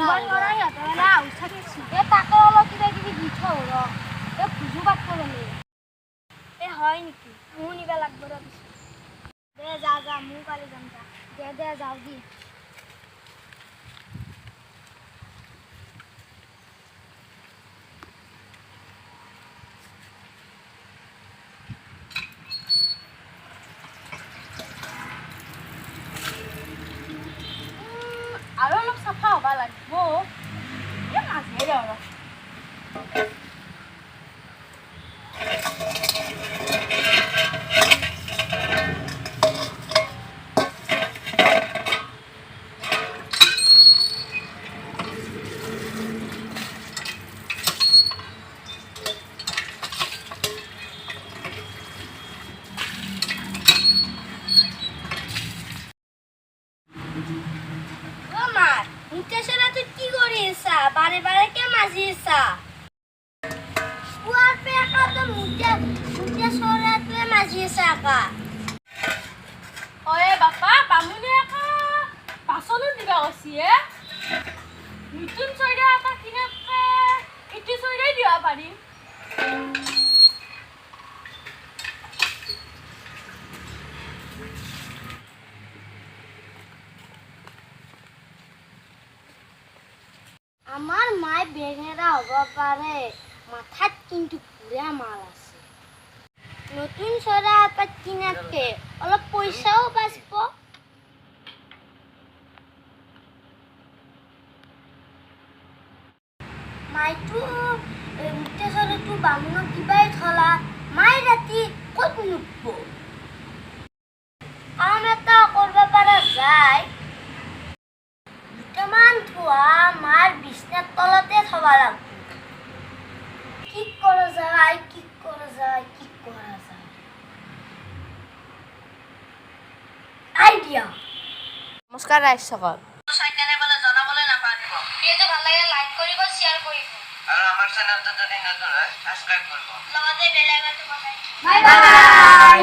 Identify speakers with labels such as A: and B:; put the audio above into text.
A: মই লৰা সিহঁতৰ মানে আউচাকে চিগে তাকে অলপ কিবা কিবি দি থওঁ ৰ ভুজু পাতব মানে হয় নেকি মোৰ নিবা লাগব ৰ পিছত দে যা যা মোৰ কালি যাম যা দে যাও দি আৰু অলপ চাফা হবা লাগিব মাছহে দে অলপ বারে বারে কে মাজিছা পুয়ার পে একা তো মুতে সরে তুই মাজিছা একা ওয়ে বাপা বামুনে একা বাসন দিবা কইছি এ নতুন সইরা একা কিনাকে ইটি সইরাই দিবা পারি আমার মায় বেঙেরা হব পারে মাথাত কিন্তু পুরা মাল আছে নতুন সরা পাত কিনাকে অলপ পয়সাও বাঁচব মাইটো মুতে সরটো বামুনক কিবাই থলা মাই রাতি কত নুকব কাম এটা করবা পারা যায় দুটামান থোৱা মাৰ বিছনাৰ তলতে থবা লাগব কি কৰা যায় আইডিয়া
B: নমস্কাৰ ৰাইজসকল
C: চাইকেলে বলে জনাবলে নাপাৰিব
A: ভিডিওটো ভাল লাগে লাইক কৰিব শেয়াৰ কৰিব
C: আৰু আমাৰ চেনেলটো যদি নতুন হয় সাবস্ক্ৰাইব কৰিব
A: লগতে বেল আইকনটো বজাই
B: বাই বাই